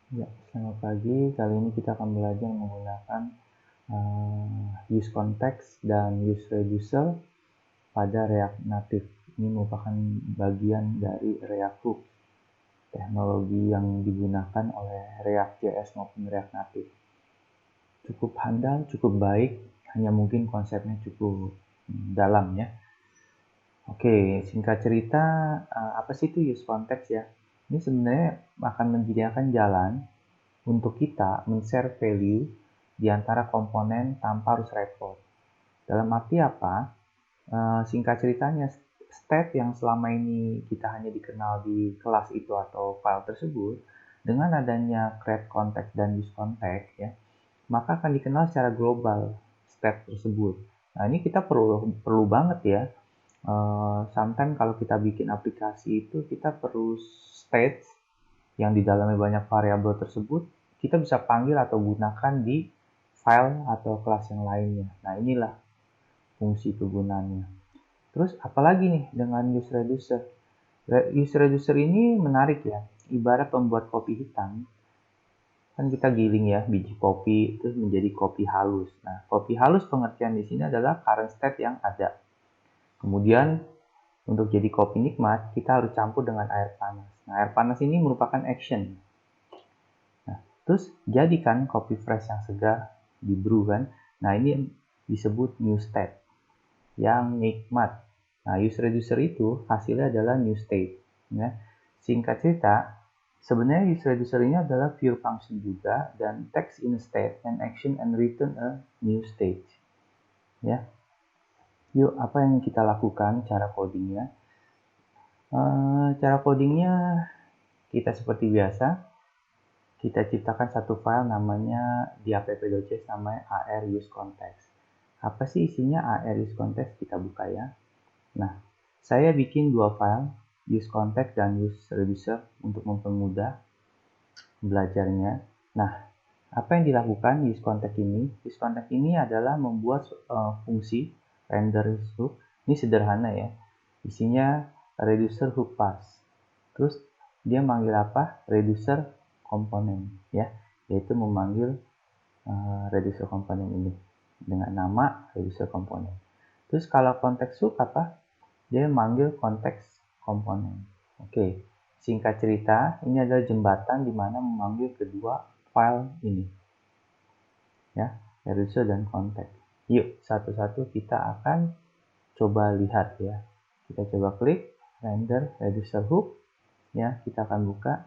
Ya, selamat pagi. Kali ini kita akan belajar menggunakan use context dan use reducer pada React Native. Ini merupakan bagian dari React Hook, teknologi yang digunakan oleh React.js maupun React Native. Cukup handal, cukup baik, hanya mungkin konsepnya cukup dalam ya. Oke, singkat cerita, apa sih itu use context ya? Ini sebenarnya akan menyediakan jalan untuk kita men-share value di antara komponen tanpa harus repot. Dalam arti apa? Singkat ceritanya, state yang selama ini kita hanya dikenal di kelas itu atau file tersebut, dengan adanya create context dan use context, ya, maka akan dikenal secara global state tersebut. Nah, ini kita perlu banget ya. Sometimes kalau kita bikin aplikasi itu kita perlu state yang di dalamnya banyak variabel tersebut, kita bisa panggil atau gunakan di file atau kelas yang lainnya. Nah, inilah fungsi kegunaannya. Terus apalagi nih dengan use reducer? Use reducer ini menarik ya. Ibarat pembuat kopi hitam, kan kita giling ya biji kopi itu menjadi kopi halus. Nah, kopi halus pengertian di sini adalah current state yang ada. Kemudian untuk jadi kopi nikmat, kita harus campur dengan air panas. Nah, air panas ini merupakan action. Nah, terus jadikan kopi fresh yang segar di brew kan. Nah, ini disebut new state yang nikmat. Nah, use reducer itu hasilnya adalah new state. Ya. Singkat cerita, sebenarnya use reducer ini adalah pure function juga dan text in a state and action and return a new state. Ya. Yuk, apa yang kita lakukan cara codingnya? Cara codingnya kita seperti biasa, kita ciptakan satu file namanya di app.js namanya ar use context. Apa sih isinya ar use context? Kita buka ya. Nah, saya bikin dua file, use context dan use reducer untuk mempermudah belajarnya. Nah, apa yang dilakukan use context ini? Use context ini adalah membuat fungsi render hook. Ini sederhana ya. Isinya reducer hook pass. Terus dia manggil apa? Reducer komponen ya, yaitu memanggil reducer komponen ini dengan nama reducer komponen. Terus kalau konteks hook apa? Dia manggil konteks komponen. Oke, singkat cerita, ini adalah jembatan di mana memanggil kedua file ini, ya, reducer dan konteks. Yuk, satu-satu kita akan coba lihat ya. Kita coba klik render reducer hook, ya, kita akan buka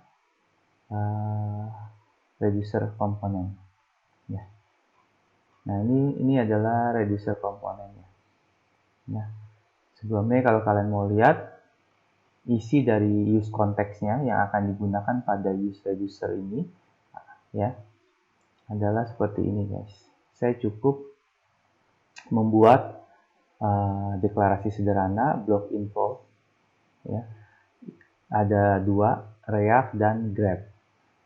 reducer komponen, ya. Nah, ini adalah reducer komponennya. Ya. Sebelumnya kalau kalian mau lihat isi dari use konteksnya yang akan digunakan pada use reducer ini, ya, adalah seperti ini guys. Saya cukup membuat deklarasi sederhana block info, ya. Ada dua, React dan Grab.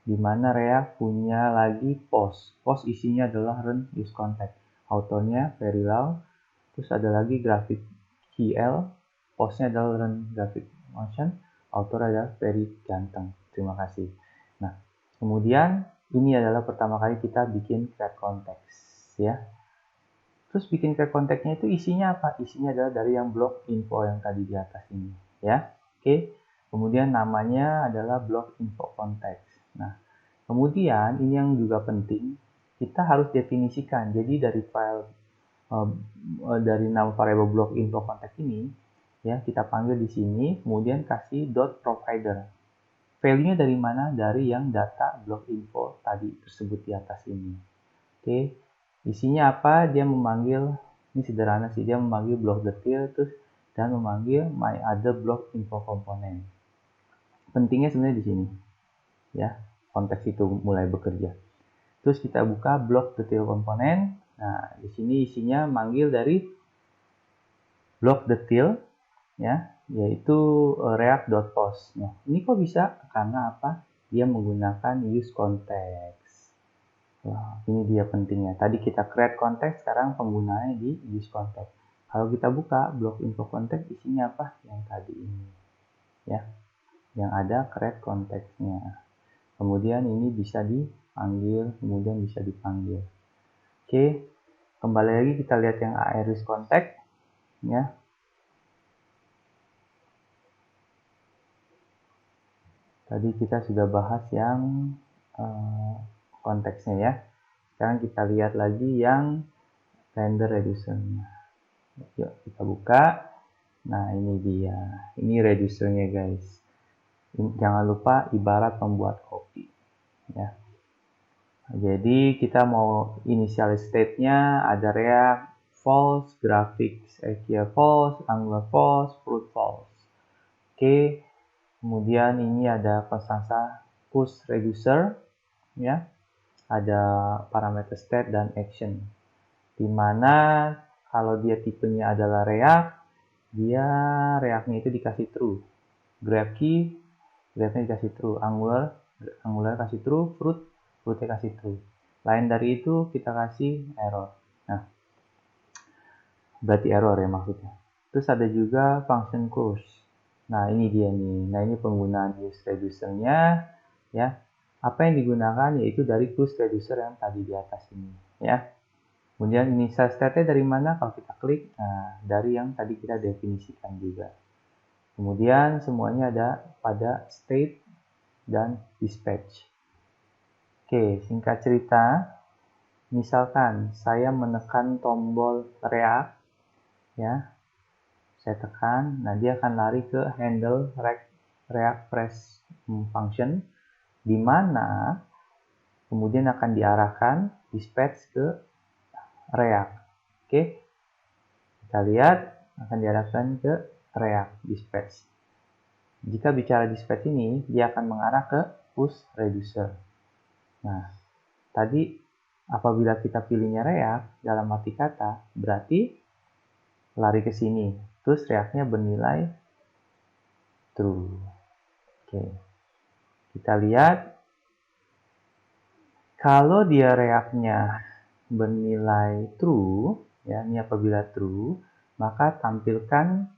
Di mana React punya lagi post. Post isinya adalah run use context. Autornya Verilal. Terus ada lagi GraphicQL. Postnya adalah run graphic motion. Autor adalah Very Ganteng. Terima kasih. Nah, kemudian ini adalah pertama kali kita bikin create context, ya. Terus bikin create contextnya itu isinya apa? Isinya adalah dari yang blok info yang tadi di atas ini, ya. Oke. Kemudian namanya adalah blok info context. Nah, kemudian ini yang juga penting, kita harus definisikan. Jadi dari file dari nama variable block info context ini, ya, kita panggil di sini, kemudian kasih dot provider. Value-nya dari mana? Dari yang data block info tadi tersebut di atas ini. Oke, isinya apa? Dia memanggil, ini sederhana sih, dia memanggil block detail terus dan memanggil my other block info component. Pentingnya sebenarnya di sini, ya, konteks itu mulai bekerja. Terus kita buka block detail komponen. Nah, di sini isinya manggil dari block detail, ya, yaitu react.post. Nah, ini kok bisa? Karena apa? Dia menggunakan use context. Wah, ini dia pentingnya. Tadi kita create context, sekarang penggunaannya di use context. Kalau kita buka block info context, isinya apa? Yang tadi ini, ya, yang ada create context-nya. Kemudian ini bisa dipanggil, kemudian bisa dipanggil. Oke, kembali lagi kita lihat yang use context ya. Tadi kita sudah bahas yang konteksnya ya. Sekarang kita lihat lagi yang render reducer-nya. Yuk kita buka. Nah ini dia, ini reducernya guys. Jangan lupa ibarat pembuat kopi ya. Jadi kita mau initial state-nya ada React false, graphics API false, Angular false, fruit false. Oke, kemudian ini ada konstansa push reducer ya. Ada parameter state dan action. Dimana kalau dia tipenya adalah React, dia React-nya itu dikasih true. GraphQL, Graph-nya dikasih true. Angular kasih true. Fruitnya kasih true. Lain dari itu kita kasih error. Nah, berarti error ya maksudnya. Terus ada juga function close. Nah, ini dia nih. Nah, ini penggunaan use reducer-nya ya. Apa yang digunakan yaitu dari close reducer yang tadi di atas ini ya. Kemudian initial state-nya dari mana? Kalau kita klik, nah, dari yang tadi kita definisikan juga. Kemudian semuanya ada pada state dan dispatch. Oke, singkat cerita, misalkan saya menekan tombol React, ya, saya tekan, nah dia akan lari ke handle React press function, di mana kemudian akan diarahkan dispatch ke React. Oke, kita lihat akan diarahkan ke React dispatch. Jika bicara dispatch ini, dia akan mengarah ke push reducer. Nah, tadi apabila kita pilihnya React dalam arti kata, berarti lari ke sini. Terus React-nya bernilai true. Oke. Kita lihat kalau dia React-nya bernilai true, ya, ini apabila true, maka tampilkan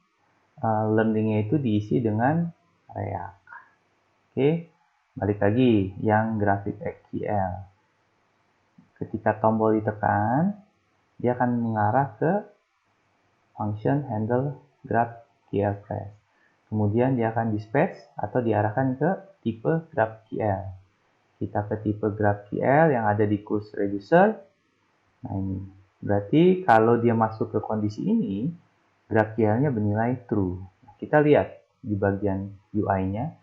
learning-nya itu diisi dengan React. Oke, balik lagi yang grafik GraphQL. Ketika tombol ditekan, dia akan mengarah ke function handle GraphQL press. Kemudian dia akan dispatch atau diarahkan ke tipe GraphQL. Kita ke tipe GraphQL yang ada di close reducer. Nah ini, berarti kalau dia masuk ke kondisi ini, GraphQL-nya bernilai true. Nah, kita lihat di bagian UI-nya,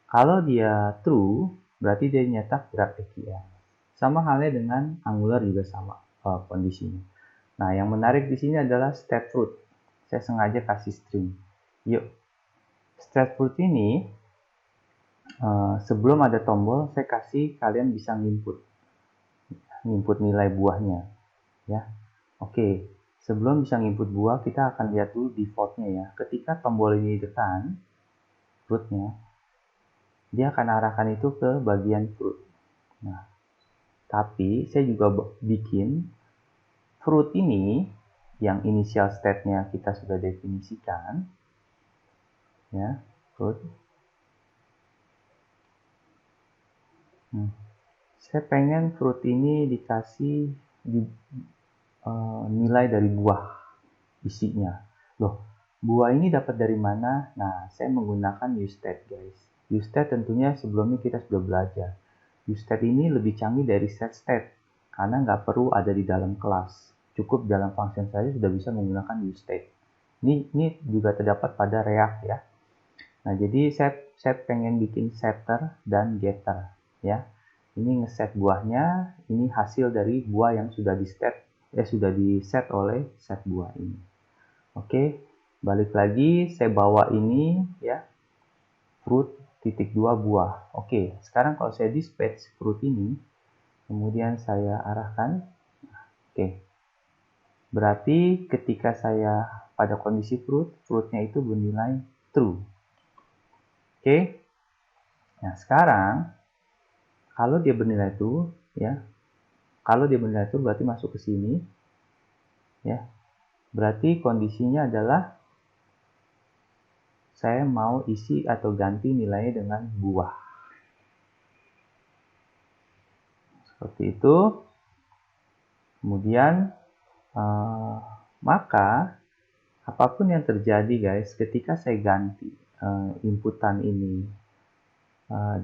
kalau dia true, berarti dia nyetak GraphQL. Sama halnya dengan Angular juga sama kondisinya. Nah, yang menarik di sini adalah state fruit. Saya sengaja kasih string. Yuk, state fruit ini sebelum ada tombol, saya kasih kalian bisa nginput nilai buahnya, ya. Oke, sebelum bisa nginput buah, kita akan lihat dulu defaultnya ya. Ketika tombol ini ditekan, fruitnya, dia akan arahkan itu ke bagian fruit. Nah, tapi saya juga bikin fruit ini yang initial state-nya kita sudah definisikan, ya, fruit. Saya pengen fruit ini dikasih nilai dari buah isinya. Loh, buah ini dapat dari mana? Nah, saya menggunakan useState guys. useState tentunya sebelumnya kita sudah belajar. useState ini lebih canggih dari setState karena nggak perlu ada di dalam kelas. Cukup dalam function saja sudah bisa menggunakan useState. Ini juga terdapat pada React ya. Nah, jadi saya pengen bikin setter dan getter ya. Ini ngeset buahnya, ini hasil dari buah yang sudah di-set oleh set buah ini. Oke, balik lagi saya bawa ini ya, fruit titik 2 buah. Oke, sekarang kalau saya dispatch fruit ini, kemudian saya arahkan, oke, berarti ketika saya pada kondisi fruitnya itu bernilai true. Oke, nah sekarang kalau dia bernilai true, ya, kalau dia bernilai true berarti masuk ke sini, ya, berarti kondisinya adalah saya mau isi atau ganti nilainya dengan buah. Seperti itu. Kemudian maka apapun yang terjadi guys, ketika saya ganti inputan ini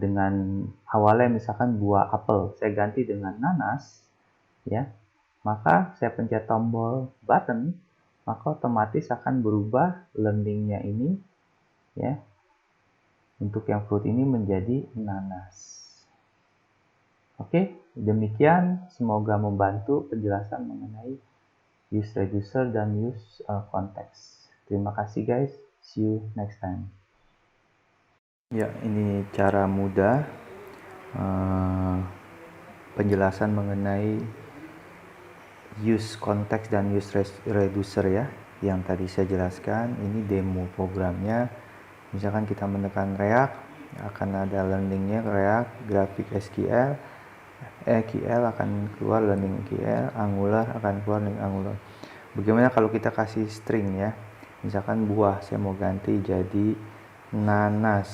dengan awalnya misalkan buah apel, saya ganti dengan nanas, ya, maka saya pencet tombol button, maka otomatis akan berubah learningnya ini, ya, untuk yang fruit ini menjadi nanas. Oke, demikian semoga membantu penjelasan mengenai use reducer dan use context. Terima kasih guys, see you next time. Ya, ini cara mudah penjelasan mengenai use context dan use reducer ya, yang tadi saya jelaskan. Ini demo programnya. Misalkan kita menekan React, akan ada learningnya React, grafik SQL, EQL akan keluar learning EQL, Angular akan keluar learning Angular. Bagaimana kalau kita kasih string ya, misalkan buah, saya mau ganti jadi nanas,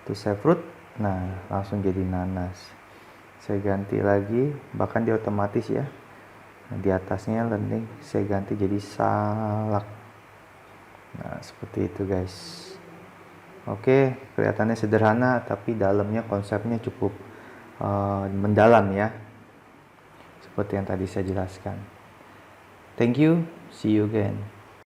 to say fruit, nah langsung jadi nanas. Saya ganti lagi, bahkan dia otomatis ya, di atasnya learning saya ganti jadi salak. Nah seperti itu guys. Oke, kelihatannya sederhana tapi dalamnya konsepnya cukup mendalam ya, seperti yang tadi saya jelaskan. Thank you, see you again.